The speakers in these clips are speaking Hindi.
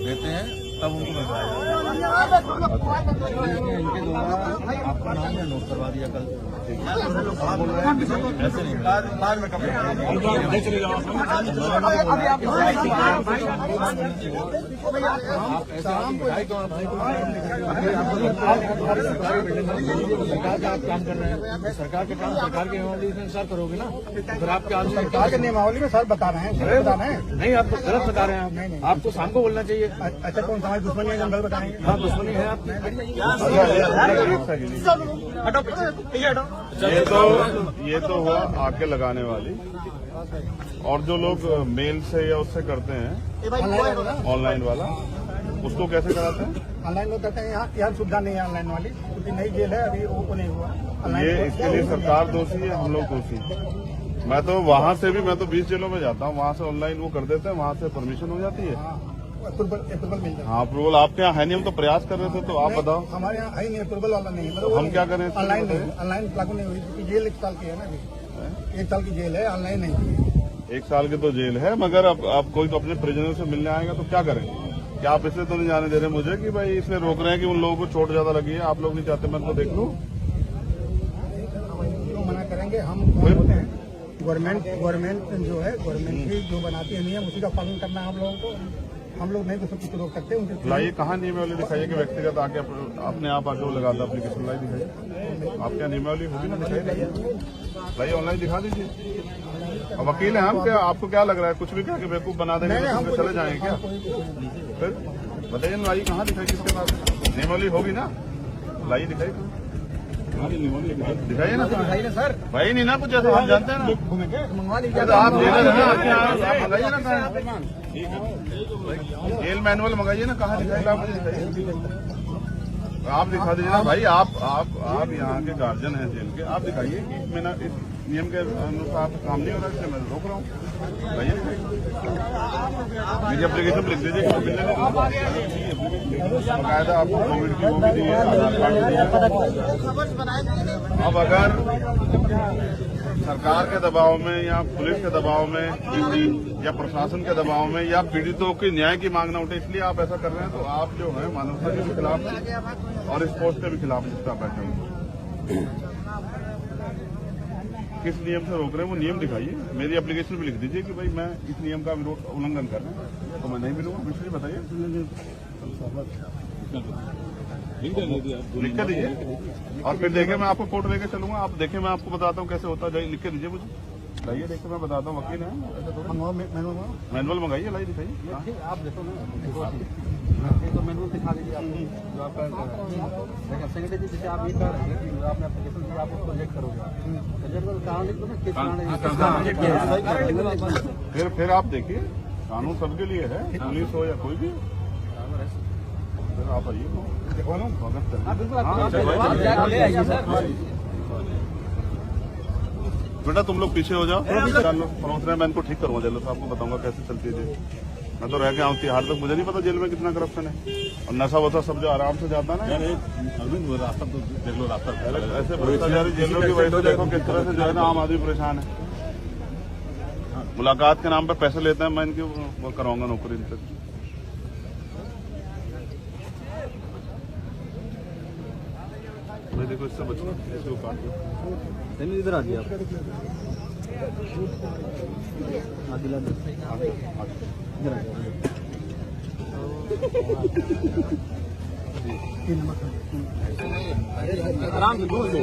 देते हैं तब उनको मिलवाया इनके द्वारा आपका नाम या नोट करवा दिया कल। आप बोल रहे हैं ऐसे नहीं बाद में सरकार का आप काम कर रहे हैं, सरकार के काम सरकार के नियमावली के अनुसार करोगे ना। फिर आप क्या सरकार के नियमावली में सर बता रहे हैं, नहीं आप तो गलत बता रहे हैं। नहीं आपको शाम को बोलना चाहिए। अच्छा कौन सा दुश्मनी है, जंगल बताएंगे। हाँ दुश्मनी है आप। ये तो हुआ आके लगाने वाली, और जो लोग मेल से या उससे करते हैं ऑनलाइन वाला, उसको कैसे कराते हैं? ऑनलाइन लोग कहते हैं यहाँ सुविधा नहीं है ऑनलाइन वाली, क्योंकि नई जेल है अभी, वो नहीं हुआ। ये इसके लिए सरकार दोषी है, हम लोग दोषी। मैं तो वहाँ से भी, मैं तो 20 जेलों में जाता हूँ, वहाँ से ऑनलाइन वो कर देते हैं, वहाँ से परमिशन हो जाती है। अप्रूवल मिल जाता है। हाँ अप्रूवल आपके यहाँ है नहीं, हम तो प्रयास कर रहे थे, तो आप बताओ। हमारे यहाँ है नहीं, अप्रूवल वाला नहीं है। मतलब हम क्या करें? ऑनलाइन लागू नहीं हुई, क्योंकि जेल 1 साल की है ना अभी, 1 साल की जेल है, ऑनलाइन नहीं। 1 साल की तो जेल है, मगर अब कोई तो अपने प्रिजनर से मिलने आएगा तो क्या करें? क्या आप इसलिए तो नहीं जाने दे रहे मुझे कि भाई इसलिए रोक रहे हैं कि उन लोगों को चोट ज्यादा लगी है, आप लोग नहीं चाहते मैं तो देख लूं? क्यों मना करेंगे? हम होते हैं गवर्नमेंट जो है, गवर्नमेंट ही जो बनाती है नियम, उसी का पालन करना है हम लोगों को। हम लोग नहीं तो सब कुछ रोक सकते हैं उनके। लाइए कहाँ नियमावली दिखाइए कि व्यक्तिगत आके अपने आप आके वो लगाता एप्लीकेशन, लाई दिखाइए। आपके नियमावली होगी ना, दिखाइए लाइए, ऑनलाइन दिखा दीजिए। अब वकील हैं हम, क्या आपको क्या लग रहा है कुछ भी कह के बेवकूफ बना देंगे तो चले जाएंगे क्या? फिर बताइए लाइए कहाँ दिखाई, किसके पास नियमावली होगी ना, लाइए दिखाइए, दिखाइए ना सर। भाई नहीं ना कुछ ऐसा, हम जानते हैं ना, मंगवा लीजिए। आप जेलर हैं, आपके यहाँ मंगाइए ना, कहाँ जेल मैनुअल मंगाइए ना, कहाँ दिखाइए आप, आप दिखा दीजिए ना भाई। आप यहाँ के गार्जियन हैं जेल के, आप दिखाइए कि मैंने इस नियम के अनुसार काम नहीं हो रहा, इसलिए मैं रोक रहा हूँ। भाई मेरी एप्लीकेशन लिख दीजिए, बाकायदा आपको कोविड की वो भी दी है, आधार कार्ड। अब अगर सरकार के दबाव में या पुलिस के दबाव में या प्रशासन के दबाव में या पीड़ितों के न्याय की मांग न उठे, इसलिए आप ऐसा कर रहे हैं, तो आप जो है मानवता के भी खिलाफ और स्पोर्ट्स के भी खिलाफ बैठे हैं। किस नियम से रोक रहे हैं वो नियम दिखाइए, मेरी एप्लीकेशन भी लिख दीजिए कि भाई मैं इस नियम का उल्लंघन कर रहा हूँ, तो मैं नहीं मिलूंगा। मुझे बताइए, लिख के दीजिए, और फिर देखे मैं आपको कोर्ट लेके चलूंगा। आप देखें, मैं आपको बताता हूँ कैसे होता है, लिख के दीजिए मुझे, लाइए देखे मैं बताता हूँ। वकील है, मैनुअल मंगाइए, लाइए दिखाइए। आप देखो ना, तो मैनुअल दिखा दीजिए आप, जो आपका सेक्रेटरी जी, जैसे आप ये कह रहे हैं कि आपने एप्लीकेशन दिया, आप उसको रिजेक्ट करोगे, कारण लिख दो ना, किस कारण। फिर आप देखिए, कानून सबके लिए है, पुलिस हो या कोई भी। फिर आप आइए, बेटा तुम लोग पीछे हो जाओ, पहुंच रहे हैं, मैं इनको ठीक करूंगा जेल से, आपको बताऊंगा कैसे चलती है। मैं तो रह गया हूँ तिहाड़ तक, मुझे नहीं पता जेल में कितना करप्शन है, और नशा वसा सब जो आराम से जाता है ना। रास्ता तो देख लो, रास्ता ऐसे भ्रष्टाचारी जेलों की वजह से देखो किस तरह से जो है ना आम आदमी परेशान है। मुलाकात के नाम पर पैसे लेते हैं, मैं इनकी वो कराऊंगा नौकरी इनसे। मैं देखो इससे बचना, इसको काट दो, इधर आ दिया आराम से दूर से।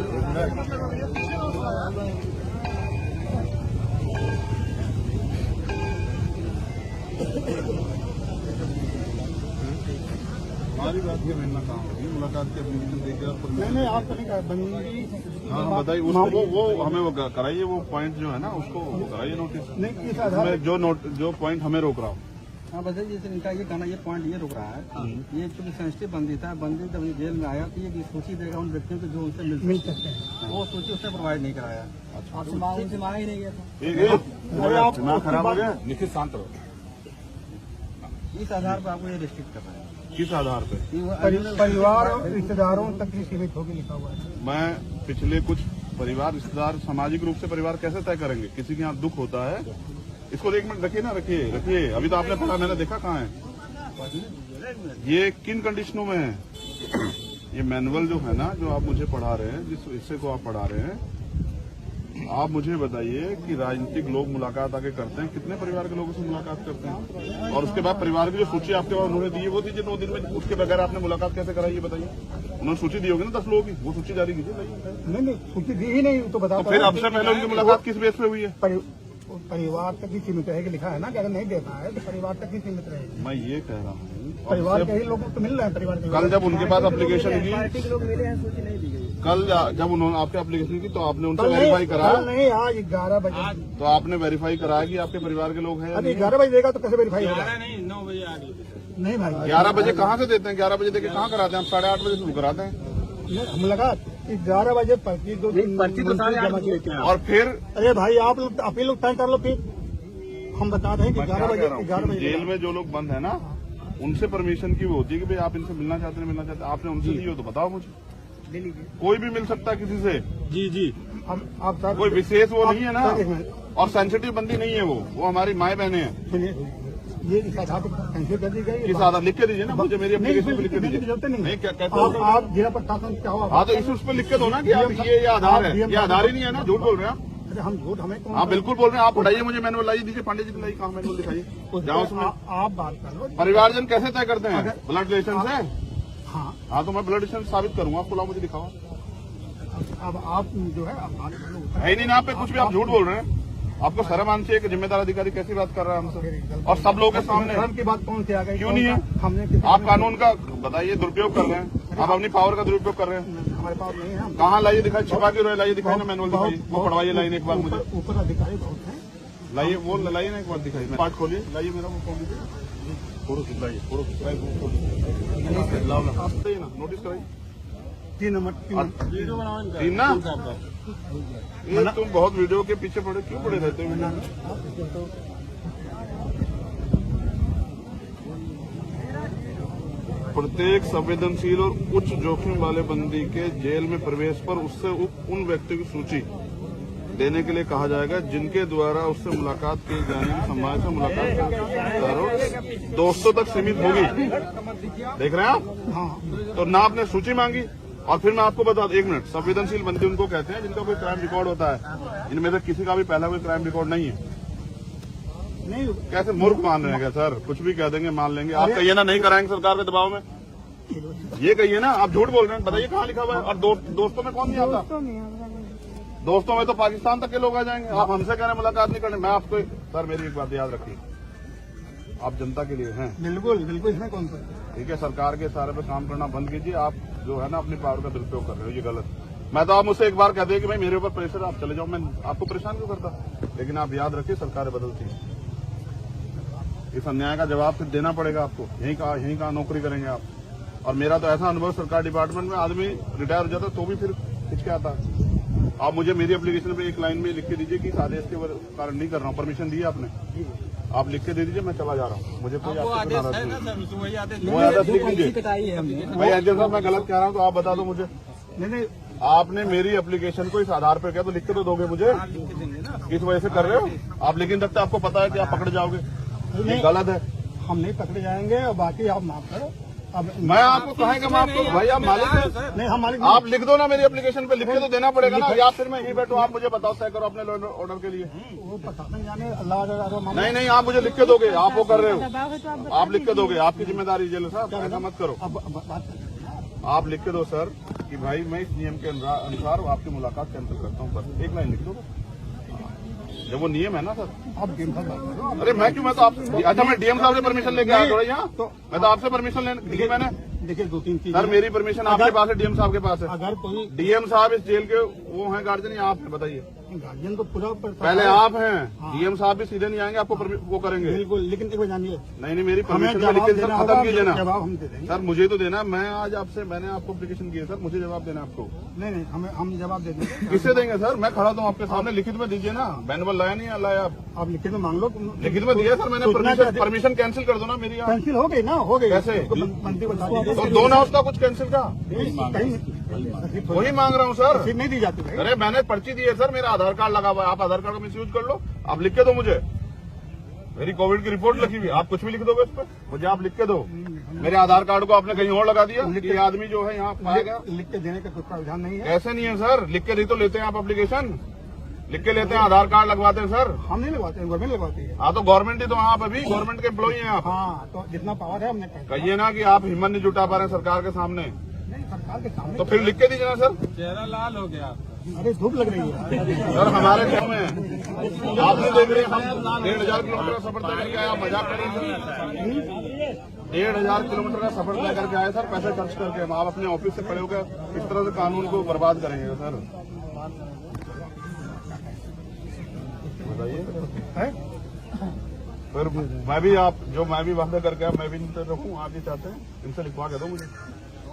हमारी बात ये मिलना कहाँ होगी, मुलाकात के एप्लीकेशन देकर नहीं आप तो नहीं कहा बंदी। हाँ बताइए, उसको वो हमें वो कराइए, वो पॉइंट जो है ना उसको कराइए नोटिस। नहीं किस आधार में जो पॉइंट हमें रोक रहा हूँ। हाँ बताइए, जैसे इनका ये कहना, ये पॉइंट ये रुक रहा है, ये चूंकि सेंसिटिव बंदी था, बंदी जब जेल में आया तो ये सूची देगा उन व्यक्तियों को जो उनसे मिल सकते हैं, वो सूची उसने प्रोवाइड नहीं कराया, आपसे मांगा ही नहीं गया था। दिमाग खराब हो गया, निश्चित शांत रहो। इस आधार पर आपको ये रिस्ट्रिक्ट कर रहे हैं। किस आधार पे? परिवार और रिश्तेदारों तक ही सीमित होकर लिखा हुआ है। मैं पिछले कुछ परिवार रिश्तेदार सामाजिक रूप से परिवार कैसे तय करेंगे? किसी के यहाँ दुख होता है, इसको 1 मिनट रखिए ना, रखिए। अभी तो आपने पढ़ा, मैंने देखा कहाँ है, ये किन कंडीशनों में है? ये मैनुअल जो है ना, जो आप मुझे पढ़ा रहे हैं, जिस हिस्से को आप पढ़ा रहे हैं, आप मुझे बताइए कि राजनीतिक लोग मुलाकात आगे करते हैं, कितने परिवार के लोगों से मुलाकात करते हैं? और उसके बाद परिवार की जो सूची आपके पास उन्होंने दी है वो दीजिए 9 दिन में। उसके बगैर आपने मुलाकात कैसे कराई, ये बताइए। उन्होंने सूची दी होगी ना 10 लोगों की, वो सूची जारी कीजिए। नहीं सूची दी ही नहीं तो बता। तो फिर अब से पहले उनकी मुलाकात किस बेस पे हुई है? परिवार तक ही सीमित रहेगी, लिखा है ना कि अगर नहीं देता है तो परिवार तक ही सीमित रहेगी। मैं ये कह रहा हूँ परिवार के ही लोग तो मिल रहे हैं। परिवार के कल जब उनके पास एप्लीकेशन की, पार्टी के लोग मिले हैं, सूची नहीं दी गई। कल जब उन्होंने आपके एप्लीकेशन की तो आपने उनसे वेरीफाई कराया? नहीं, आज 11 बजे। तो आपने वेरीफाई कराया कि आपके परिवार के लोग हैं? अभी 11 बजे देगा तो कैसे वेरीफाई होगा? नहीं 9 बजे आ गई। नहीं भाई 11 बजे कहाँ से देते हैं? 11 बजे देके कहाँ कराते हैं? हम 8:30 बजे शुरू कराते हैं। मुलाकात 11 बजे पर्ची तो जमा की। और फिर अरे भाई आप लोग अपील लोग तय कर लो, फिर हम बता रहे हैं कि 11 बजे जेल में जो लोग बंद है ना, उनसे परमिशन की वो होती है कि भाई आप इनसे मिलना चाहते हैं, मिलना चाहते हैं। आपने उनसे दी हो तो बताओ मुझे। ले लीजिए। कोई भी मिल सकता है किसी से। जी आप सर कोई विशेष वो नहीं है ना, एक मिनट। और सेंसिटिव बंदी नहीं है वो हमारी माए बहने हैं। सुनिए, ये इस आधार पर कैंसिल कर दी गई। किस आधार लिख के दीजिए ना मुझे, मेरी एप्लीकेशन पे लिख के दीजिए। जरूरत नहीं क्या कहते आप हो? आप जिला प्रशासन क्या हुआ? हाँ तो इस उस पर लिख के दो ना कि आप ये आधार है। ये आधार ही नहीं है ना, झूठ बोल रहे हैं आप। अरे हम झूठ हमें कौन? आप बिल्कुल बोल रहे हैं। आप पढ़ाइए मुझे मैनुअल लाइए दीजिए, पांडे जी को लाइए, कहाँ मैनुअल दिखाइए। जाओ उसमें आप बात कर लो। परिवारजन कैसे तय करते हैं? ब्लड रिलेशन से। हाँ हाँ तो मैं ब्लड रिलेशन साबित करूंगा, आपको लाओ मुझे दिखाओ। अब आप जो है आप बात कर लो। है ही नहीं ना आप पे कुछ भी, आप झूठ बोल रहे हैं। आपको शर्म आनी चाहिए कि जिम्मेदार अधिकारी कैसी बात कर रहा है हमसे, और सब लोगों के सामने। धर्म की बात कौन सी आ गई? क्यों नहीं है? हमने आप कानून का बताइए, दुरुपयोग कर रहे हैं आप, अपनी पावर का दुरुपयोग कर रहे हैं। हमारे पास नहीं है। हम कहाँ लाइए दिखाई, छिपा के रोए लाइए, दिखाई ना मैनुअल दिखाइए, वो पढ़वाइए लाइन एक बार मुझे ऊपर अधिकारी बहुत है। लाइए, वो लाइए ना एक बार दिखाइए। पार्ट खोलिए, लाइए मेरा वो खोल दीजिए, फोटो खिंचवाइए, फोटो खिंचवाइए, लाओ ना नोटिस कराइए। 3 नंबर 3 ना, ये तुम बहुत वीडियो के पीछे पड़े क्यों पड़े रहते हो? प्रत्येक संवेदनशील और उच्च जोखिम वाले बंदी के जेल में प्रवेश पर उससे उन व्यक्तियों की सूची देने के लिए कहा जाएगा जिनके द्वारा उससे मुलाकात की जाने की संभावना से मुलाकात दोस्तों तक सीमित होगी। देख रहे हैं आप? हाँ तो ना आपने सूची मांगी, और फिर मैं आपको बता दूं, 1 मिनट, संवेदनशील बंदी उनको कहते हैं जिनका कोई क्राइम रिकॉर्ड होता है। इनमें से किसी का भी पहला कोई क्राइम रिकॉर्ड नहीं है। नहीं कैसे मूर्ख मान रहे हैं क्या सर? कुछ भी कह देंगे, मान लेंगे। आप कहिए ना नहीं कराएंगे सरकार के दबाव में, ये कहिए ना। आप झूठ बोल रहे हैं, बताइए कहाँ लिखा हुआ है? और दोस्तों में कौन नहीं आता? दोस्तों में तो पाकिस्तान तक के लोग आ जाएंगे। आप हमसे कह रहे हैं मुलाकात नहीं करने। मैं आपको सर, मेरी एक बात याद रखिए, आप जनता के लिए हैं। बिल्कुल बिल्कुल, इसमें कौन सा? ठीक है, सरकार के सारे पे काम करना बंद कीजिए। आप जो है ना अपनी पावर का दुरुपयोग कर रहे हो, ये गलत। मैं तो आप मुझसे एक बार कहते हैं कि भाई मेरे ऊपर प्रेशर, आप चले जाओ, मैं आपको परेशान क्यों करता? लेकिन आप याद रखिए, सरकारें बदलती हैं। इस अन्याय का जवाब फिर देना पड़ेगा आपको। यहीं कहाँ नौकरी करेंगे आप? और मेरा तो ऐसा अनुभव, सरकार डिपार्टमेंट में आदमी रिटायर हो जाता तो भी फिर हिचकिचाता है। आप मुझे मेरी एप्लीकेशन पे एक लाइन में लिख के दीजिए कि इस आदेश के कारण नहीं कर रहा हूँ, परमिशन दी आपने, आप लिख के दे दीजिए, मैं चला जा रहा हूँ। मुझे कोई आपसे नाराज नहीं। वही आदेश वो आदेश लिख लीजिए। कटाई है हमने। भाई एजेंट साहब, मैं गलत कह रहा हूँ तो आप बता दो मुझे। नहीं आपने मेरी एप्लीकेशन को इस आधार पर किया तो लिख के तो दोगे मुझे? किस वजह से कर रहे हो आप? लिख नहीं सकते, आपको पता है कि आप पकड़े जाओगे, ये गलत है। हम नहीं पकड़े जाएंगे और बाकी आप माफ करो। अब मैं आपको कहेंगे माफ करो भाई, आप मालिक हैं। नहीं हम मालिक आप लिख दो ना मेरी एप्लीकेशन पे, लिख के तो देना पड़ेगा ना, या फिर मैं यहीं बैठूं, आप मुझे बताओ तय करो अपने ऑर्डर के लिए। वो प्रशासन जाने, अल्लाह नहीं, आप मुझे लिख के दोगे, आप वो कर रहे हो, आप लिख के दोगे, आपकी जिम्मेदारी जेल साहब, ऐसा मत करो। अब बात करें। आप लिख के दो सर कि भाई मैं इस नियम के अनुसार आपकी मुलाकात कैंसिल करता हूँ, बस एक लाइन लिख दो। जब वो नियम है ना सर। आप डीएम साहब बात करो। अरे मैं क्यों, मैं तो आपसे, अच्छा मैं डीएम साहब से परमिशन लेके आया थोड़ा यहाँ, मैं तो आपसे परमिशन लेने दी मैंने। देखिए 2-3 चीजें। सर मेरी परमिशन आपके पास है, डीएम साहब के पास है। अगर कोई डीएम साहब इस जेल के वो हैं गार्जियन, या आप हैं? बताइए। गार्जियन तो पूरा पहले आप हैं, डीएम साहब भी सीधे नहीं आएंगे, आपको वो करेंगे। बिल्कुल, लेकिन एक बार जानिए, नहीं, मेरी हमें परमिशन जवाब लिख के देना खत्म होगा, कीजिए ना। जवाब हम दे देंगे। सर मुझे तो देना, मैं आज आपसे, मैंने आपको एप्लीकेशन की है सर, मुझे जवाब देना आपको। नहीं हम जवाब दे देंगे। किससे देंगे सर? मैं खड़ा हूँ आपके सामने, लिखित में दीजिए ना। मैनुअल लाया नहीं लाया आप लिखित में मांग लो। लिखित में दिया सर मैंने, परमिशन कैंसिल कर दो ना मेरी। कैंसिल हो गई ना, हो गई। कैसे? मंत्री बता दीजिए। तो दो ना उसका कुछ कैंसिल का, कहीं वही मांग रहा हूँ सर। रसीद नहीं दी जाती भाई। अरे मैंने पर्ची दी है सर, मेरा आधार कार्ड लगा हुआ है, आप आधार कार्ड का मिसयूज कर लो, आप लिख के दो मुझे। मेरी कोविड की रिपोर्ट लिखी हुई, आप कुछ भी लिख दोगे उस पर, मुझे आप लिख के दो। मेरे आधार कार्ड को आपने कहीं और लगा दिया, ये आदमी जो है यहाँ पाया गया। लिख के देने का कोई प्रावधान नहीं है। ऐसे नहीं है सर, लिख के नहीं तो लेते हैं आप एप्लीकेशन, लिख के लेते हैं, आधार कार्ड लगवाते हैं सर। हम नहीं लगवाते हैं, गवर्नमेंट लगवाती है। हाँ तो गवर्नमेंट ही तो आप अभी गवर्नमेंट के एम्प्लॉई हैं आप। हाँ, तो जितना पावर है हमने कहिए ना कि आप हिम्मत नहीं जुटा पा रहे हैं सरकार के सामने, नहीं, सरकार के सामने तो फिर लिख के दीजिए ना सर। चेहरा लाल हो गया। अरे धूप लग रही है सर हमारे गाँव में आप नहीं देख रहे, हम 1500 किलोमीटर का सफर तय करके आए, आप मजाक करेंगे। 1500 किलोमीटर का सफर तय करके आए सर, पैसे खर्च करके। आप अपने ऑफिस से खड़े होकर इस तरह से कानून को बर्बाद करेंगे सर, बताइए। फिर मैं भी वादा करके मैं भी नहीं रखूँ, आप ये चाहते हैं, इनसे लिखवा के दो मुझे।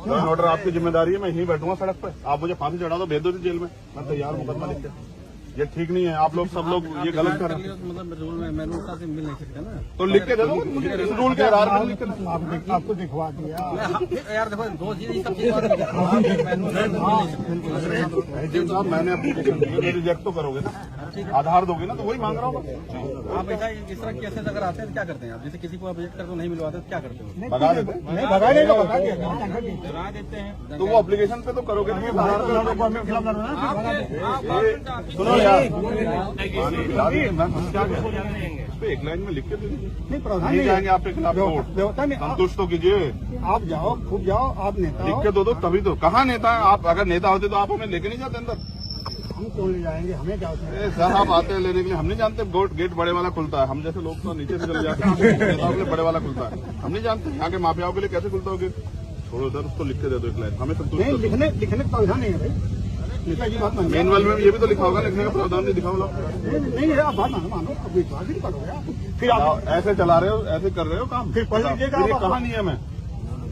ऑर्डर आपकी जिम्मेदारी है, मैं यहीं बैठूंगा सड़क पे, आप मुझे फांसी चढ़ा दो, भेज दो जेल में, मैं तैयार मुकदमा लिख के। ये ठीक नहीं है, आप लोग सब लोग ये गलत कर रहे हैं। मतलब रूल में मैनुअल से मिल नहीं सकते ना, तो लिख के दे दो मुझे, इस रूल के आधार पर लिख के। आपको दिखवा दिया यार देखो, दो चीज सब चीज साहब मैंने एप्लीकेशन रिजेक्ट तो करोगे ना, आधार दोगे ना, तो वही मांग रहा हूँ। आप ऐसा इस तरह केसेस अगर आते हैं तो क्या करते हैं आप? जैसे किसी को आप रिजेक्ट करके नहीं मिलवाते तो क्या करते हो? भगा देते हैं। नहीं, भगा देगा, भगा दिया डरा देते हैं। तो वो एप्लीकेशन पे तो करोगे नहीं, आधार सुनो यार, क्या इस पे एक लाइन में लिख के दे दीजिए। नहीं, प्रावधान नहीं जाएंगे आपके खिलाफ कोर्ट, व्यवस्था में संतुष्ट तो कीजिए, आप जाओ, खूब जाओ, आप नेता लिख हो। के दो तभी तो। कहाँ नेता है आप? अगर नेता होते तो आप हमें लेके नहीं जाते अंदर। हम क्यों ले जाएंगे, हमें क्या होता है? सर आप आते हैं लेने के लिए, हम नहीं जानते गेट बड़े वाला खुलता है, हम जैसे लोग तो नीचे से चले जाते हैं, नेताओं के लिए बड़े वाला खुलता है, हम नहीं जानते यहाँ के माफियाओं के लिए कैसे खुलता होगा। छोड़ो सर, उसको लिख के दे दो एक लाइन, हमें संतुष्ट नहीं, कर दो। लिखने का प्रावधान नहीं है भाई, नेता की बात मानो। मैनुअल में ये भी तो लिखा होगा, लिखने का प्रावधान नहीं दिखा होगा। नहीं, आप बात मानो, अब विश्वास ही नहीं करोगे आप। फिर आप ऐसे चला रहे हो, ऐसे कर रहे हो काम, फिर पढ़ लीजिएगा ये आप। कहाँ नियम है?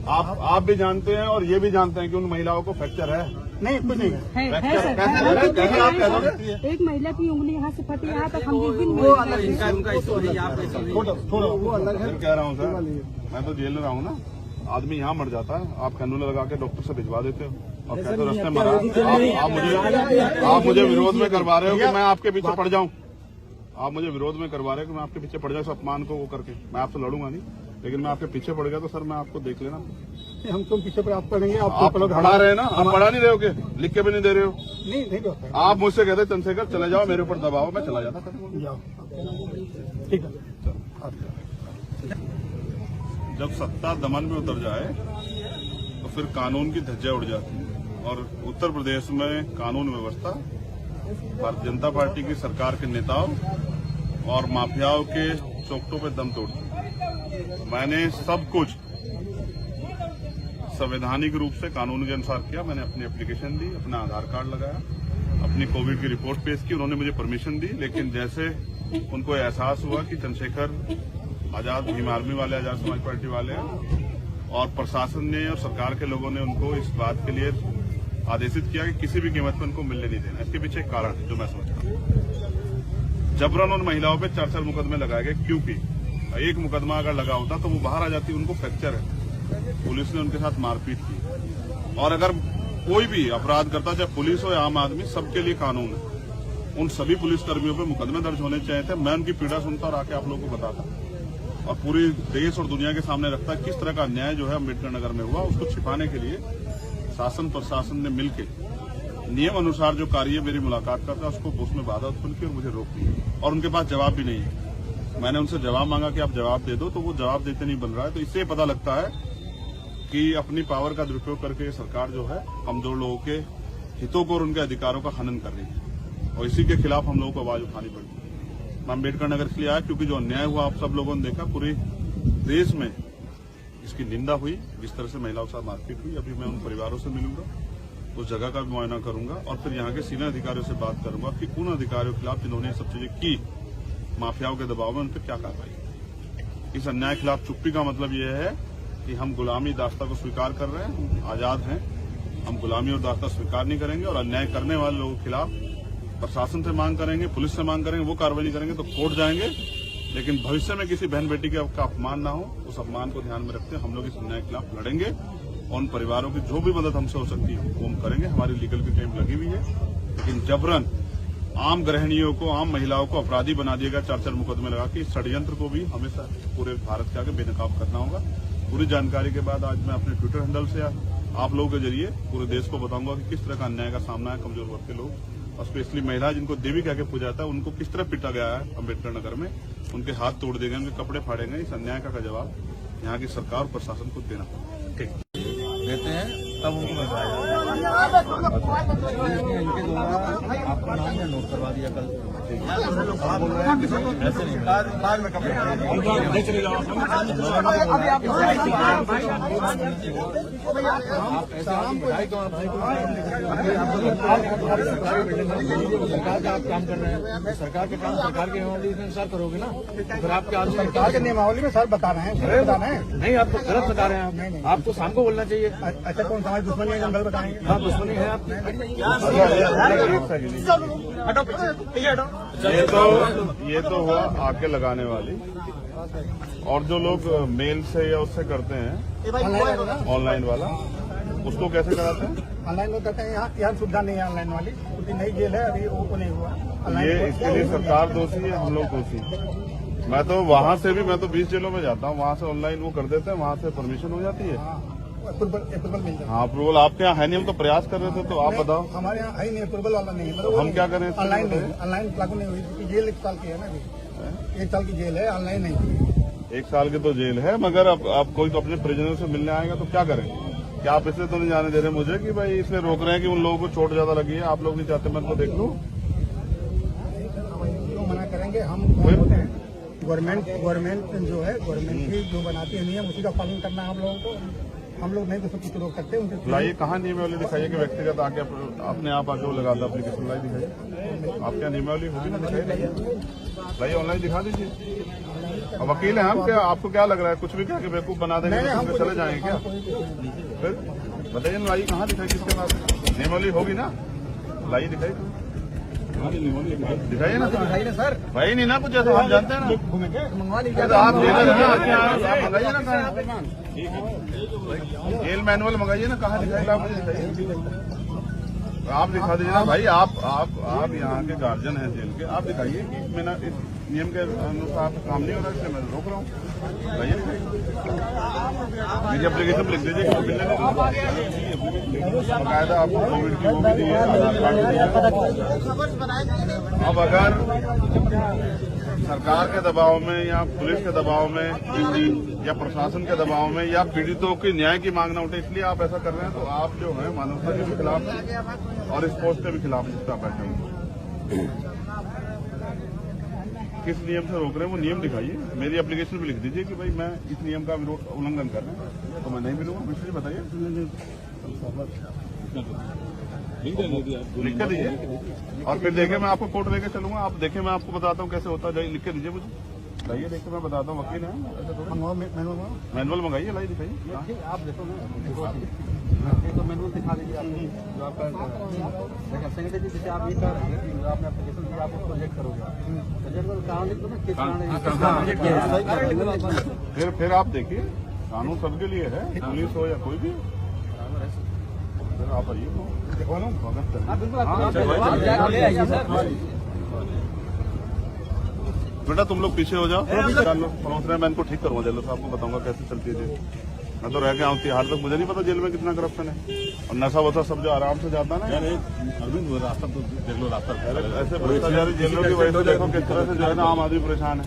आप भी जानते हैं और ये भी जानते हैं कि उन महिलाओं को फ्रैक्चर है। नहीं, कुछ नहीं है। फ्रैक्चर कैसे आप कह दोगे? एक महिला की उंगली यहाँ से फटी, यहाँ तक हम जिस दिन वो अलग इनका उनका इशू है, आपका इशू नहीं है। थोड़ा वो अलग है। फिर कह रहा हूँ सर, मैं तो जेल में रहा हूँ ना, आदमी यहाँ मर जाता है, आप कैनुला लगा के डॉक्टर से भिजवा देते हो और कहते हो रास्ते मरा। आप मुझे विरोध में करवा रहे हो कि मैं आपके पीछे पड़ जाऊं, आप मुझे विरोध में करवा रहे हो कि मैं आपके पीछे पड़ जाऊं, इस अपमान को वो करके। मैं आपसे लड़ूंगा नहीं, लेकिन मैं आपके पीछे पड़ गया तो सर मैं आपको देख लेना। हम तुम पीछे पर आप पढ़ेंगे, आप पढ़ा रहे हैं ना, आप पढ़ा नहीं रहे हो, के लिख के भी नहीं दे रहे हो। नहीं होता है। आप मुझसे कहते चंद्रशेखर चले जाओ, मेरे ऊपर दबाओ, मैं चला जाता था। जाओ, ठीक है। जब सत्ता दमन में उतर जाए तो फिर कानून की धज्जियां उड़ जाती है, और उत्तर प्रदेश में कानून व्यवस्था भारतीय जनता पार्टी की सरकार के नेताओं और माफियाओं के चौकटों पे दम तोड़ती है। मैंने सब कुछ संवैधानिक रूप से कानून के अनुसार किया। मैंने अपनी एप्लीकेशन दी, अपना आधार कार्ड लगाया, अपनी कोविड की रिपोर्ट पेश की, उन्होंने मुझे परमिशन दी। लेकिन जैसे उनको एहसास हुआ कि चंद्रशेखर आजाद भीम आर्मी वाले, आजाद समाज पार्टी वाले हैं, और प्रशासन ने और सरकार के लोगों ने उनको इस बात के लिए आदेशित किया कि किसी भी कीमत पर उनको मिलने नहीं देना। इसके पीछे एक कारण है जो मैं समझता हूँ। जबरन उन महिलाओं पे 4 मुकदमे लगाए गए, क्योंकि एक मुकदमा अगर लगा होता तो वो बाहर आ जाती, उनको फ्रैक्चर है, पुलिस ने उनके साथ मारपीट की। और अगर कोई भी अपराध करता, चाहे पुलिस हो या आम आदमी, सबके लिए कानून है। उन सभी पुलिसकर्मियों पे मुकदमे दर्ज होने चाहिए थे। मैं उनकी पीड़ा सुनता और आके आप लोगों को बताता और पूरी देश और दुनिया के सामने रखता किस तरह का अन्याय जो है अम्बेडकर नगर में हुआ। उसको छिपाने के लिए शासन प्रशासन ने मिलकर नियम अनुसार जो कार्य मेरी मुलाकात का था उसको उसमें बाधा उत्पन्न की और मुझे रोक दी, और उनके पास जवाब भी नहीं है। मैंने उनसे जवाब मांगा कि आप जवाब दे दो, तो वो जवाब देते नहीं बन रहा है। तो इससे पता लगता है कि अपनी पावर का दुरुपयोग करके सरकार जो है कमजोर लोगों के हितों को और उनके अधिकारों का हनन कर रही है, और इसी के खिलाफ हम लोगों को आवाज उठानी पड़ी। मैं अम्बेडकर नगर के लिए आया क्योंकि जो अन्याय हुआ आप सब लोगों ने देखा, पूरे देश में इसकी निंदा हुई। जिस तरह से महिलाओं के साथ मारपीट हुई, अभी मैं उन परिवारों से मिलूंगा, उस जगह का भी मुआयना करूंगा और फिर यहाँ के सीनियर अधिकारियों से बात करूंगा कि उन अधिकारियों के खिलाफ जिन्होंने सब चीजें की, माफियाओं के दबाव में, उन पर क्या कार्रवाई। इस अन्याय के खिलाफ चुप्पी का मतलब यह है कि हम गुलामी दास्ता को स्वीकार कर रहे हैं, आजाद हैं, हम गुलामी और दास्ता स्वीकार नहीं करेंगे। और अन्याय करने वाले लोगों के खिलाफ प्रशासन से मांग करेंगे, पुलिस से मांग करेंगे, वो कार्रवाई नहीं करेंगे तो कोर्ट जाएंगे। लेकिन भविष्य में किसी बहन बेटी का अपमान ना हो, उस अपमान को ध्यान में रखते हम लोग इस अन्याय के खिलाफ लड़ेंगे और उन परिवारों की जो भी मदद हमसे हो सकती है वो हम करेंगे। हमारी लीगल की टीम लगी हुई है, लेकिन जबरन आम गृहिणियों को, आम महिलाओं को अपराधी बना दिया गया 4 मुकदमे लगा के। इस षड्यंत्र को भी हमेशा पूरे भारत के आगे बेनकाब करना होगा। पूरी जानकारी के बाद आज मैं अपने ट्विटर हैंडल से आप लोगों के जरिए पूरे देश को बताऊंगा कि किस तरह का अन्याय का सामना है कमजोर वर्ग के लोग और स्पेशली महिला जिनको देवी कह के पूजा जाता है उनको किस तरह पीटा गया है अम्बेडकर नगर में। उनके हाथ तोड़ दिए गए, उनके कपड़े फाड़े गए। इस अन्याय का जवाब यहाँ की सरकार और प्रशासन को देना होगा। देते हैं तब उनको बताया इनके द्वारा आपका नाम या नोट करवा दिया कल। आप बोल रहे हैं कि ऐसे नहीं बाद में कपड़े सरकार का आप काम कर रहे हैं, सरकार के काम सरकार के नियमावली के अनुसार करोगे ना। फिर आपके आज सरकार के नियमावली में सर बता रहे हैं, बता रहे हैं। नहीं, आप तो गलत बता रहे हैं। आपको शाम को बोलना चाहिए। अच्छा, कौन सा हमारी दुश्मनी है, जंगल बताएंगे। हाँ, दुश्मनी है आप। ये तो हुआ आके लगाने वाली। और जो लोग मेल से या उससे करते हैं ऑनलाइन वाला, उसको कैसे कराते हैं? ऑनलाइन लोग कहते हैं यहाँ सुविधा नहीं है ऑनलाइन वाली, क्योंकि नई जेल है अभी, वो नहीं हुआ। ये इसके लिए सरकार दोषी है, हम लोग दोषी। मैं तो वहाँ से भी, मैं तो 20 जेलों में जाता हूँ, वहाँ से ऑनलाइन वो कर देते हैं, वहाँ से परमिशन हो जाती है। अप्रूवल मिल जाए। हाँ, अप्रूवल आपके यहाँ है नहीं, हम तो प्रयास कर रहे थे, तो आप बताओ। हमारे यहाँ है नहीं, अप्रूवल वाला नहीं है। मतलब हम क्या करें? ऑनलाइन नहीं, ऑनलाइन लागू नहीं हुई, क्योंकि जेल 1 साल की है ना अभी। 1 साल की जेल है, ऑनलाइन नहीं। 1 साल की तो जेल है, मगर अब कोई तो अपने प्रिजनर से मिलने आएगा तो क्या करें? क्या आप इसलिए तो नहीं जाने दे रहे मुझे कि भाई इसलिए रोक रहे हैं कि उन लोगों को चोट ज्यादा लगी है, आप लोग नहीं चाहते मैं तो देख लूं? क्यों मना करेंगे? हम होते हैं गवर्नमेंट जो है, गवर्नमेंट ही जो बनाती है नियम, उसी का पालन करना है हम लोगों को। हम लोग नहीं तो सब कुछ रोक सकते हैं उनसे। लाइए कहाँ नियमावली दिखाइए कि व्यक्तिगत आके अपने आप आके वो लगाता एप्लीकेशन लाई दिखाइए। आप क्या नियमावली होगी ना, दिखाइए। लाइए ऑनलाइन दिखा दीजिए। अब वकील हैं हम, क्या आपको क्या लग रहा है कुछ भी कह के बेवकूफ बना देंगे तो चले जाएंगे क्या? फिर बताइए लाइए कहाँ दिखाई, किसके पास नियमावली होगी ना? लाइए दिखाइए, दिखाइए ना सर। भाई नहीं ना कुछ ऐसा, हम जानते हैं ना। मंगवा लीजिए आप मंगाइए ना, जेल मैनुअल मंगाइए ना, कहाँ दिखाइए? आप दिखाइए, आप दिखा दीजिए ना भाई। आप यहाँ के गार्जियन हैं जेल के, आप दिखाइए कि मैंने इस नियम के अनुसार काम नहीं हो रहा, इसलिए मैं रोक रहा हूँ। भाई मेरी एप्लीकेशन लिख दीजिए, बाकायदा आपको कोविड की वो भी दी है, आधार कार्ड भी दिया। अब अगर सरकार के दबाव में या पुलिस के दबाव में या प्रशासन के दबाव में या पीड़ितों के न्याय की मांग न उठे, इसलिए आप ऐसा कर रहे हैं, तो आप जो है मानवता के भी खिलाफ और इस पोस्ट के भी खिलाफ बैठे हैं। किस नियम से रोक रहे हैं वो नियम दिखाइए। मेरी एप्लीकेशन भी लिख दीजिए कि भाई मैं इस नियम का उल्लंघन कर रहे हैं तो मैं नहीं मिलूंगा। मिश्र जी बताइए, लिख के दीजिए और फिर देखे मैं आपको कोर्ट लेके चलूंगा। आप देखें, मैं आपको बताता हूँ कैसे होता है। लिख के दीजिए मुझे, लाइए देख के मैं बताता हूँ। वकील है, मैनुअल मंगाइए, लाइए दिखाइए। आप देखो ना, तो मैनुअल दिखा दीजिए आप जो आपका सेक्रेटरी जी, जैसे आप ये कर रहे हैं कि आपने एप्लीकेशन दिया, आप उसको रिजेक्ट करोगे, रिजेक्ट कारण लिख दो ना, किस कारण। फिर आप देखिए, कानून सबके लिए है, पुलिस हो या कोई भी। आप आइए, देखो ना, बेटा तुम लोग पीछे हो जाओ, पहुंच रहे हैं, मैं इनको ठीक करूंगा जेल से, आपको बताऊंगा कैसे चलती है जेल। मैं तो रह गया हूँ तिहाड़ तक, मुझे नहीं पता जेल में कितना करप्शन है और नशा वसा सब जो आराम से जाता है ना। रास्ता तो देख लो, रास्ता ऐसे भ्रष्टाचारी जेलों की वजह से देखो किस तरह से जो है ना आम आदमी परेशान है।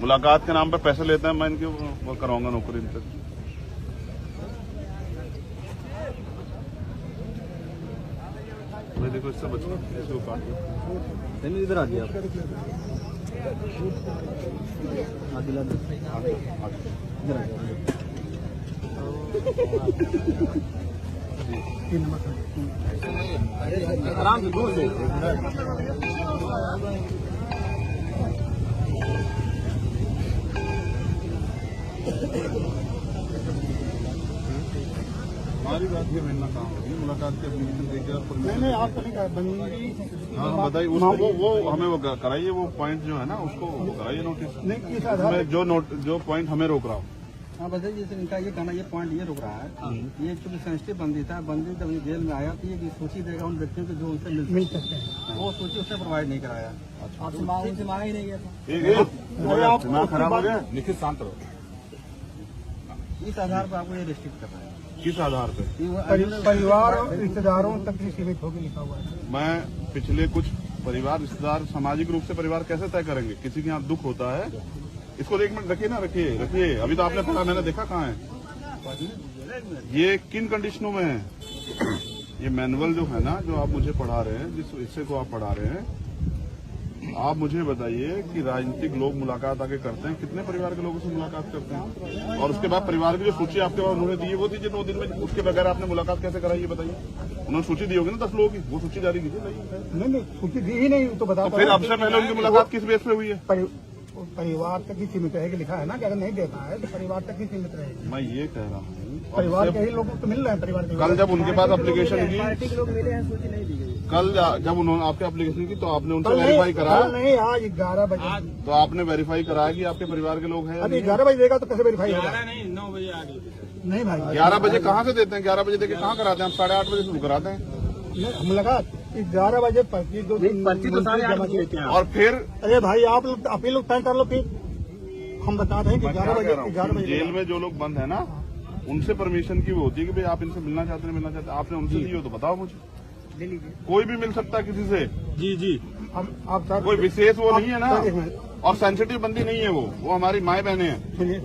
मुलाकात के नाम पे पैसे लेते हैं, मैं इनकी वो कराऊंगा नौकरी इनसे। देखो इससे बचो, इसको काट दो। इधर आ गया आराम से दूर से। हमारी बात ये मिलना कहाँ होगी? मुलाकात के नहीं आप तो नहीं कर बंदी। हाँ बताइए, उसको वो हमें वो कराइए, वो पॉइंट जो है ना उसको कराइए नोटिस। नहीं, किस आधार जो पॉइंट हमें रोक रहा हूँ हाँ बस जैसे इनका ये कहना ये पॉइंट ये रुक रहा है, ये चूंकि सेंसिटिव बंदी था, बंदी जब जेल में आया तो ये सूची देगा उन व्यक्तियों को जो उनसे मिल सकते हैं, वो सूची उसने प्रोवाइड नहीं कराया। आपसे मांगा ही नहीं गया था। दिमाग खराब हो गया। निखिल शांत रहो। इस आधार पर आपको ये रिस्ट्रिक्ट कर रहा है। किस आधार पे? परिवार और रिश्तेदारों तक ही सीमित होकर लिखा हुआ है। मैं पिछले कुछ परिवार रिश्तेदार सामाजिक रूप से परिवार कैसे तय करेंगे? किसी के यहाँ दुख होता है, इसको 1 मिनट रखिए ना, रखिए। अभी तो आपने पढ़ा, मैंने देखा कहाँ है ये, किन कंडीशनों में है ये मैनुअल जो है ना, जो आप मुझे पढ़ा रहे हैं, जिस हिस्से को आप पढ़ा रहे हैं, आप मुझे बताइए कि राजनीतिक लोग मुलाकात आगे करते हैं, कितने परिवार के लोगों से मुलाकात करते हैं? और उसके बाद परिवार की जो सूची आपके पास उन्होंने दी है वो दीजिए 9 दिन में। उसके बगैर आपने मुलाकात कैसे कराई ये बताइए? उन्होंने सूची दी होगी ना 10 लोगों की, वो सूची जारी कीजिए। नहीं सूची दी ही नहीं तो बता। फिर अब से पहले उनकी मुलाकात किस बेस पे हुई है? परिवार तक ही सीमित रहेगी लिखा है ना, कि अगर नहीं देता है तो परिवार तक ही सीमित रहेगी। मैं ये कह रहा हूँ परिवार के ही लोग तो मिल रहे हैं। परिवार के कल जब उनके पास एप्लीकेशन की, पार्टी के लोग मिले हैं, सूची नहीं दी गई। कल जब उन्होंने आपके एप्लीकेशन की तो आपने उनसे वेरीफाई कराया? नहीं, आज 11 बजे तो आपने वेरीफाई कराया कि आपके परिवार के लोग हैं? अभी 11 बजे देगा तो कैसे वेरीफाई होगा? नहीं 9 बजे आ गई। नहीं भाई 11 बजे कहाँ से देते हैं? 11 बजे देके कहाँ कराते हैं? हम 8:30 बजे शुरू कराते हैं। मुलाकात 11 बजे पर्ची तो जमा की। और फिर अरे भाई आप लोग तय कर लो, फिर हम बता रहे हैं कि 11 बजे जेल में जो लोग बंद है ना, उनसे परमिशन की वो होती है कि भाई आप इनसे मिलना चाहते हैं, आपने उनसे दी हो तो बताओ मुझे। ले लीजिए। कोई भी मिल सकता है किसी से। जी आप सर कोई विशेष वो नहीं है ना, एक मिनट। और सेंसिटिव बंदी नहीं है वो हमारी माए बहने हैं। सुनिए,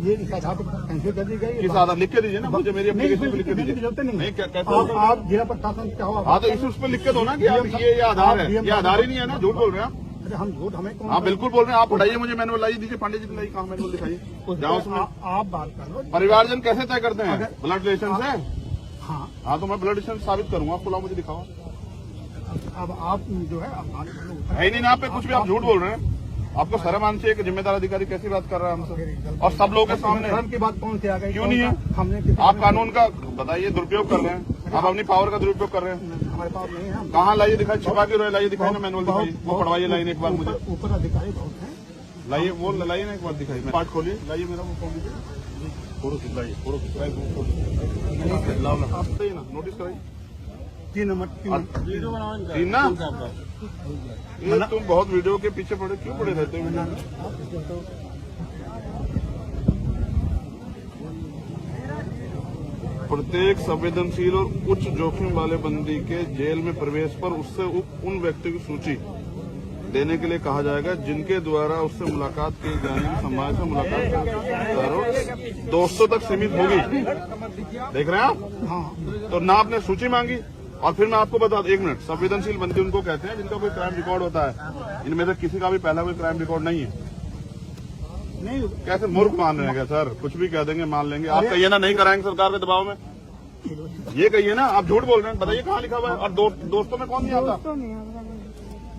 ये इस आधार पर कैंसिल कर दी गई। किस आधार? लिख के दीजिए ना मुझे, मेरी एप्लीकेशन पे लिख के दीजिए। नहीं कैसे? आप जिला प्रशासन क्या हुआ? हाँ तो इस उस पर लिख के दो ना कि आप ये आधार है। ये आधार ही नहीं है ना, झूठ बोल रहे हैं आप। अरे हम झूठ हमें कौन? हाँ बिल्कुल बोल रहे हैं आप। पढ़ाइए मुझे मैनुअल लाइए दीजिए, पांडे जी को लाइए, कहाँ मैनुअल दिखाइए, जाओ उसमें। आप बात कर लो। परिवारजन कैसे तय करते हैं? ब्लड रिलेशन से। हाँ हाँ तो मैं ब्लड रिलेशन साबित करूंगा, आपको लाओ मुझे दिखाओ। अब आप जो है आप बात कर लो। है ही नहीं ना आप पे कुछ भी, आप झूठ बोल रहे हैं। आपको शर्म आनी चाहिए कि जिम्मेदार अधिकारी कैसी बात कर रहा है हमसे, और सब लोगों के सामने। धर्म की बात कौन से आ गई? क्यों नहीं है? हमने आप कानून का बताइए, दुरुपयोग कर रहे हैं आप, अपनी पावर का दुरुपयोग कर रहे हैं। हमारे पास नहीं है। कहाँ लाइए दिखाई, छिपा के रहे, लाइए दिखाई ना मैनुअल दिखाइए, वो पढ़वाइए लाइन एक बार मुझे, ऊपर अधिकारी बहुत है। लाइए वो लाइए ना एक बार दिखाइए। पार्ट खोलिए, लाइए मेरा वो खोल दीजिए, फोटो खिंचवाइए, फोटो खिंचवाइए, लाओ ना, आप बताइए ना, नोटिस कराइए। 3 नंबर 3 ना, ये तुम बहुत वीडियो के पीछे पड़े, क्यों पड़े रहते हो? प्रत्येक संवेदनशील और उच्च जोखिम वाले बंदी के जेल में प्रवेश पर उससे उन व्यक्तियों की सूची देने के लिए कहा जाएगा जिनके द्वारा उससे मुलाकात की जाने की संभावना से मुलाकात दोस्तों तक सीमित होगी। देख रहे हैं आप? हाँ तो ना आपने सूची मांगी, और फिर मैं आपको बता दूं, 1 मिनट, संवेदनशील बंदी उनको कहते हैं जिनका कोई क्राइम रिकॉर्ड होता है। इनमें से किसी का भी पहला कोई क्राइम रिकॉर्ड नहीं है। नहीं कैसे मूर्ख मान रहे हैं क्या सर? कुछ भी कह देंगे, मान लेंगे। आप कहिए ना नहीं कराएंगे सरकार के दबाव में, ये कहिए ना। आप झूठ बोल रहे हैं, बताइए कहाँ लिखा हुआ है? और दोस्तों में कौन नहीं आता?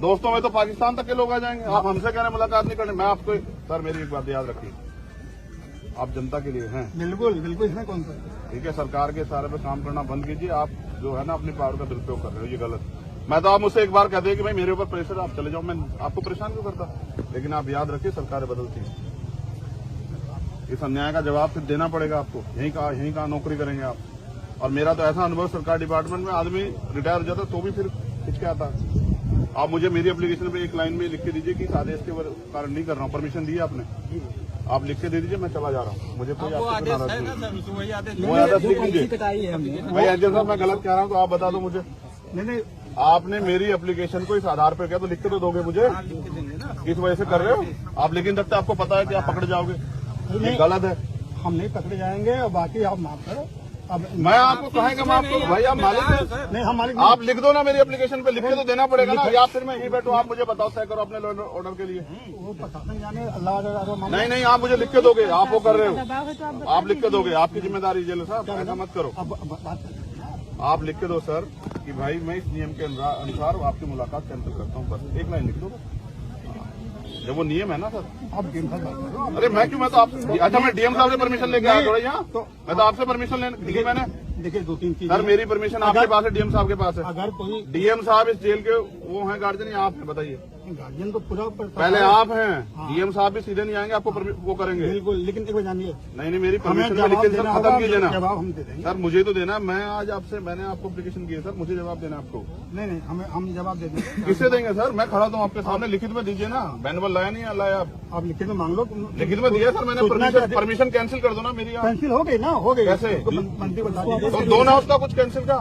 दोस्तों में तो पाकिस्तान तक के लोग आ जाएंगे। आप हमसे कह रहे हैं मुलाकात नहीं करने। मैं आपको सर, मेरी एक बात याद रखिए, आप जनता के लिए हैं। बिल्कुल बिल्कुल, इसमें कौन सा? ठीक है, सरकार के इशारे पे काम करना बंद कीजिए। आप जो है ना अपनी पावर का दुरुपयोग कर रहे हो, ये गलत। मैं तो आप मुझसे एक बार कहते हैं कि भाई मेरे ऊपर प्रेशर, आप चले जाओ, मैं आपको परेशान क्यों करता? लेकिन आप याद रखिए, सरकारें बदलती हैं, इस अन्याय का जवाब फिर देना पड़ेगा आपको। यहीं कहाँ नौकरी करेंगे आप? और मेरा तो ऐसा अनुभव, सरकार डिपार्टमेंट में आदमी रिटायर हो जाता तो भी फिर हिचकिचाता। आप मुझे मेरी एप्लीकेशन पे एक लाइन में लिख के दीजिए कि इस आदेश के कारण नहीं कर रहा हूँ, परमिशन दी आपने, आप लिख के दे दीजिए, मैं चला जा रहा हूँ। मुझे कोई आपसे नाराज नहीं। वही आदेश वो आदेश लिख लीजिए। कटाई है हमने। भाई एजेंट साहब, मैं गलत कह रहा हूँ तो आप बता दो मुझे। नहीं आपने मेरी एप्लीकेशन को इस आधार पर किया तो लिख के तो दोगे मुझे? किस वजह से कर रहे हो आप? लिख नहीं सकते, आपको पता है कि आप पकड़े जाओगे, ये गलत है। हम नहीं पकड़े जाएंगे, और बाकी आप माफ करो। अब मैं आपको कहेंगे माफ करो भाई, आप मालिक हैं। नहीं हम मालिक आप लिख दो ना मेरी एप्लीकेशन पे, लिख के तो देना पड़ेगा ना, या फिर मैं यहीं बैठूं, आप मुझे बताओ तय करो अपने ऑर्डर के लिए। वो प्रशासन जाने, अल्लाह नहीं, आप मुझे लिख के दोगे, आप वो कर रहे दबाव है तो आप हो, आप लिख के दोगे, आपकी जिम्मेदारी जेल साहब, ऐसा मत करो। अब बात करते आप लिख के दो सर कि भाई मैं इस नियम के अनुसार आपकी मुलाकात कैंसिल करता हूँ, बस एक लाइन लिख दो। जब वो नियम है ना सर। आप डीएम साहब बात करो। अरे मैं क्यों, मैं तो आप, अच्छा मैं डीएम साहब से परमिशन लेके आया थोड़ा यहाँ, तो मैं तो आपसे परमिशन लेने दी मैंने। देखिए 2-3 चीजें। सर मेरी परमिशन आपके पास है, डीएम साहब के पास है। अगर कोई डीएम साहब इस जेल के वो हैं गार्जियन, या आप हैं? बताइए। गार्जियन तो पूरा पहले आप हैं, डीएम साहब भी सीधे नहीं आएंगे, आपको वो करेंगे। बिल्कुल, लेकिन एक बार जानिए, नहीं मेरी हमें परमिशन लिख के सर खत्म कीजिए ना। जवाब हम दे देंगे सर मुझे तो देना, मैं आज आपसे मैंने आपको एप्लीकेशन की है सर, मुझे जवाब देना आपको। नहीं हम जवाब दे देंगे। किससे देंगे सर? मैं खड़ा हूँ आपके सामने, लिखित में दीजिए ना। मैनुअल लाया नहीं लाया आप लिखित में मांग लो। लिखित में दिया सर मैंने, परमिशन कैंसिल कर दो ना मेरी। कैंसिल हो गई ना, हो गई। कैसे? मंत्री बता दीजिए। तो दो ना उसका कुछ कैंसिल का,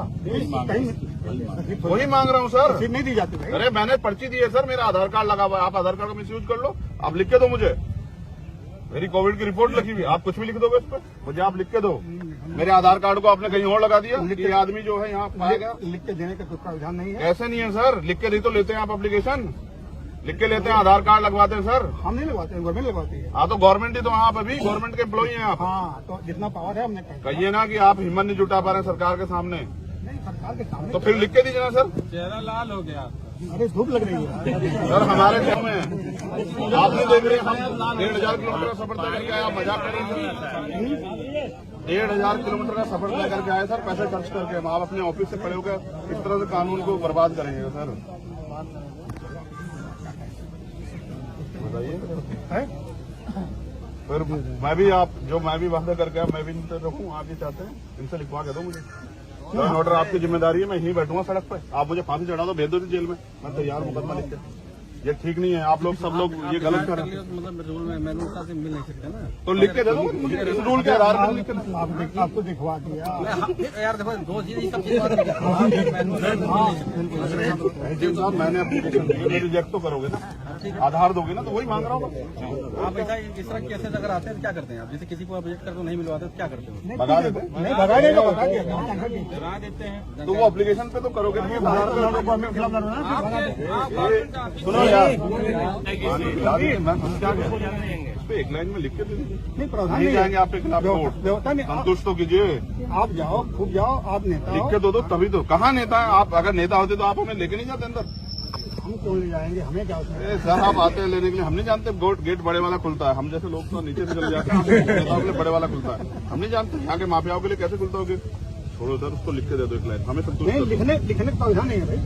वही मांग रहा हूँ सर। रसीद नहीं दी जाती भाई। अरे मैंने पर्ची दी है सर, मेरा आधार कार्ड लगा हुआ है, आप आधार कार्ड का मिसयूज कर लो। आप लिख के दो मुझे, मेरी कोविड की रिपोर्ट लिखी हुई, आप कुछ भी लिख दोगे इस पर, मुझे आप लिख के दो। मेरे आधार कार्ड को आपने कहीं और लगा दिया, ये आदमी जो है यहाँ पाया गया। लिख के देने का कोई प्रावधान नहीं है। ऐसे नहीं है सर, लिख के नहीं तो लेते हैं आप एप्लीकेशन, लिख के लेते हैं, आधार कार्ड लगवाते हैं सर। हम नहीं लगवाते हैं, गवर्नमेंट लगवाती है। हाँ तो गवर्नमेंट ही तो, आप अभी गवर्नमेंट के एम्प्लॉई हैं आप। हाँ, तो जितना पावर है हमने कहिए ना कि आप हिम्मत नहीं जुटा पा रहे हैं सरकार के सामने, नहीं, सरकार के सामने तो फिर लिख के दीजिए ना सर। चेहरा लाल हो गया। अरे धूप लग रही है सर हमारे गाँव में आप नहीं देख रहे, हम 1500 किलोमीटर का सफर तय करके आए, आप मजाक कर रहे हैं। 1500 किलोमीटर का सफर तय करके आए सर, पैसे खर्च करके। आप अपने ऑफिस से खड़े होकर इस तरह से कानून को बर्बाद करेंगे सर, बताइए। फिर मैं भी वादा करके मैं भी इनसे रखूँ, आप ये चाहते हैं, इनसे लिखवा के दो मुझे। ऑर्डर आपकी जिम्मेदारी है, मैं यहीं बैठूंगा सड़क पे, आप मुझे फांसी चढ़ा दो, भेज दो जेल में, मैं तैयार मुकदमा लिख के। ये ठीक नहीं है, आप लोग सब लोग ये गलत कर रहे हैं। मतलब रूल में मैनुअल से मिल नहीं सकते ना, तो लिख के दे दो मुझे, इस रूल के आधार पर लिख के। आपको दिखवा दिया यार देखो दो चीज सब साहब मैंने एप्लीकेशन दी है, रिजेक्ट तो करोगे ना, आधार दोगे ना, तो वही मांग रहा हूँ। आप ऐसा इस तरह केसेस अगर आते हैं तो क्या करते हैं आप? जैसे किसी को आप रिजेक्ट करके नहीं मिलवाते तो क्या करते हो? भगा देते हैं। नहीं, भगा देगा, भगा देगा। करा देते हैं। तो वो एप्लीकेशन पे तो करोगे नहीं, आधार पे। सुनो यार, मैं क्या इस पे एक लाइन में लिख के दे दीजिए। नहीं, प्रावधान नहीं नहीं जाएंगे आपके खिलाफ कोर्ट, व्यवस्था नहीं। संतुष्ट तो कीजिए। आप जाओ, खूब जाओ, आप नेता लिख हो। के दो तभी तो। कहाँ नेता है आप? अगर नेता होते तो आप हमें लेके नहीं जाते अंदर। हम क्यों ले जाएंगे, हमें क्या उसमें? ए, सर आप आते हैं लेने के लिए, हम नहीं जानते गेट बड़े वाला खुलता है, हम जैसे लोग तो नीचे से चले जाते हैं, नेताओं के लिए बड़े वाला खुलता है, हम नहीं जानते यहाँ के माफियाओं के लिए कैसे खुलता होगा। छोड़ो सर, उसको लिख के दे दो एक लाइन, हमें संतुष्ट नहीं, कर दो। लिखने का प्रावधान नहीं है भाई,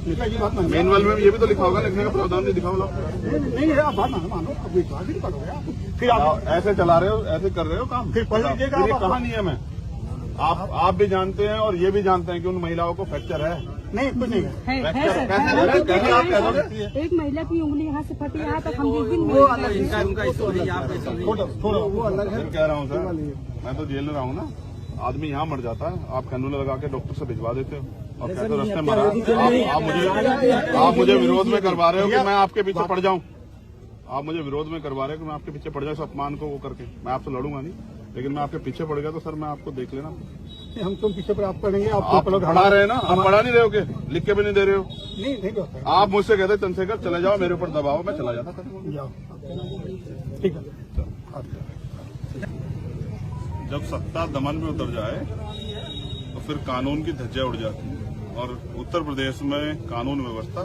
लिखा की बात मानो। मैनुअल में ये भी तो लिखा होगा, लिखने का प्रावधान नहीं दिखा होगा। नहीं, आप बात मानो, अब विश्वास ही नहीं करोगे आप। फिर आप ऐसे चला रहे हो, ऐसे कर रहे हो काम, फिर पढ़ लीजिएगा आप। ये कहाँ नियम है? आप भी जानते हैं और ये भी जानते हैं कि उन महिलाओं को फ्रैक्चर है। नहीं, कुछ नहीं है। है सर। कैसे आप कह दोगे? एक महिला की उंगली यहाँ से फटी, यहाँ तक हम जिस दिन उनका स्टोरी आप थोड़ा वो अलग है। फिर कह रहा हूँ सर, मैं तो जेल में रहा हूँ ना, आदमी यहाँ मर जाता है, आप कैनुला लगा के डॉक्टर से भिजवा देते हो और कहते हो रास्ते मरा। आप मुझे विरोध में करवा रहे हो कि मैं आपके पीछे पड़ जाऊं, आप मुझे विरोध में करवा रहे हो कि मैं आपके पीछे पड़ जाऊं, इस अपमान को वो करके। मैं आपसे लड़ूंगा नहीं, लेकिन मैं आपके पीछे पड़ गया तो सर मैं आपको देख लेना। हम तुम पीछे पर आप पढ़ेंगे, आप पढ़ा रहे हैं ना, आप पढ़ा नहीं रहे हो, के लिख के भी नहीं दे रहे हो। नहीं होता। आप मुझसे कहते चंद्रशेखर चले जाओ, मेरे ऊपर दबाओ, मैं चला जाता। जाओ, ठीक है। जब सत्ता दमन में उतर जाए तो फिर कानून की धज्जियां उड़ जाती है, और उत्तर प्रदेश में कानून व्यवस्था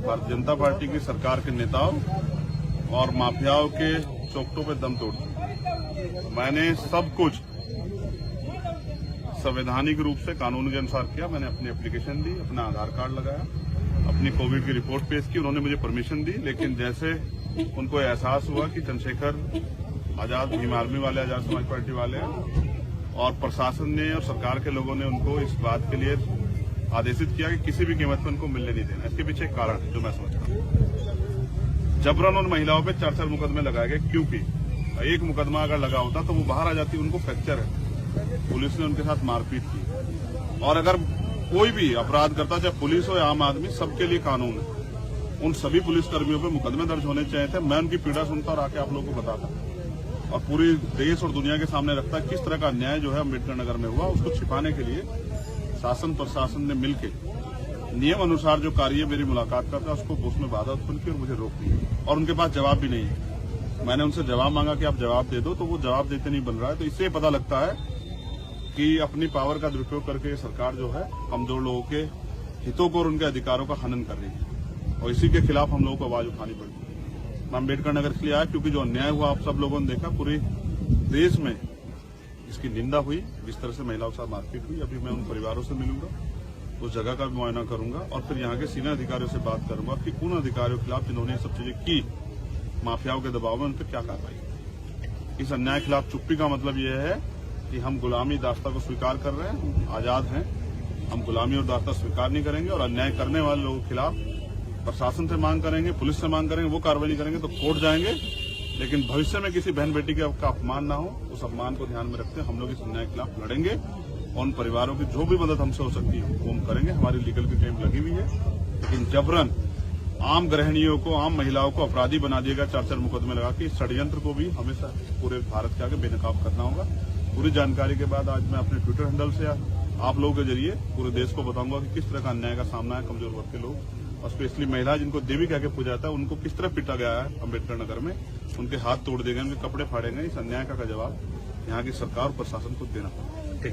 भारतीय जनता पार्टी की सरकार के नेताओं और माफियाओं के चौकटों पे दम तोड़ दिया। मैंने सब कुछ संवैधानिक रूप से कानून के अनुसार किया। मैंने अपनी एप्लीकेशन दी, अपना आधार कार्ड लगाया, अपनी कोविड की रिपोर्ट पेश की, उन्होंने मुझे परमिशन दी। लेकिन जैसे उनको एहसास हुआ कि चंद्रशेखर आजाद भीम आर्मी वाले, आजाद समाज पार्टी वाले हैं, और प्रशासन ने और सरकार के लोगों ने उनको इस बात के लिए आदेशित किया कि किसी भी कीमत पर उनको मिलने नहीं देना। इसके पीछे एक कारण है जो मैं समझता हूँ। जबरन उन महिलाओं पे 4 मुकदमे लगाए गए, क्योंकि एक मुकदमा अगर लगा होता तो वो बाहर आ जाती, उनको फ्रैक्चर है, पुलिस ने उनके साथ मारपीट की। और अगर कोई भी अपराध करता, चाहे पुलिस हो या आम आदमी, सबके लिए कानून है। उन सभी पुलिसकर्मियों पे मुकदमे दर्ज होने चाहिए थे। मैं उनकी पीड़ा सुनता और आके आप लोगों को बताता और पूरी देश और दुनिया के सामने रखता किस तरह का अन्याय जो है अम्बेडकर नगर में हुआ। उसको छिपाने के लिए शासन प्रशासन ने मिलकर नियम अनुसार जो कार्य मेरी मुलाकात करता है उसको उसमें बाधा उत्पन्न की और मुझे रोक दी, और उनके पास जवाब भी नहीं है। मैंने उनसे जवाब मांगा कि आप जवाब दे दो, तो वो जवाब देते नहीं बन रहा है। तो इससे पता लगता है कि अपनी पावर का दुरुपयोग करके सरकार जो है कमजोर लोगों के हितों को और उनके अधिकारों का हनन कर रही है, और इसी के खिलाफ हम लोगों को आवाज उठानी पड़ी। मैं अम्बेडकर नगर के लिए आया क्योंकि जो अन्याय हुआ आप सब लोगों ने देखा, पूरे देश में इसकी निंदा हुई, जिस तरह से महिलाओं के साथ मारपीट हुई। अभी मैं उन परिवारों से मिलूंगा उस जगह का भी मुआयना करूंगा और फिर यहाँ के सीनियर अधिकारियों से बात करूंगा कि उन अधिकारियों के खिलाफ जिन्होंने ये सब चीजें की, माफियाओं के दबाव में, उन पर क्या कार्रवाई की। इस अन्याय के खिलाफ चुप्पी का मतलब यह है कि हम गुलामी दास्ता को स्वीकार कर रहे हैं, आजाद हैं, हम गुलामी और दास्ता स्वीकार नहीं करेंगे और अन्याय करने वाले लोगों के खिलाफ प्रशासन से मांग करेंगे, पुलिस से मांग करेंगे, वो कार्रवाई नहीं करेंगे तो कोर्ट जाएंगे। लेकिन भविष्य में किसी बहन बेटी का अपमान ना हो, उस अपमान को ध्यान में रखते हम लोग इस अन्याय के खिलाफ लड़ेंगे और उन परिवारों की जो भी मदद हमसे हो सकती है वो हम करेंगे। हमारी लीगल की टीम लगी हुई है, लेकिन जबरन आम गृहिणियों को, आम महिलाओं को अपराधी बना दिएगा 4 मुकदमे लगा के। इस षड्यंत्र को भी हमेशा पूरे भारत के आगे बेनकाब करना होगा। पूरी जानकारी के बाद आज मैं अपने ट्विटर हैंडल से आप लोगों के जरिए पूरे देश को बताऊंगा कि किस तरह का अन्याय का सामना है कमजोर वर्ग के लोग और स्पेशली महिला जिनको देवी कह के पूजा जाता है उनको किस तरह पीटा गया है अम्बेडकर नगर में, उनके हाथ तोड़ दिए गए, उनके कपड़े फाड़े गए। इस अन्याय का जवाब यहाँ की सरकार और प्रशासन को देना होगा।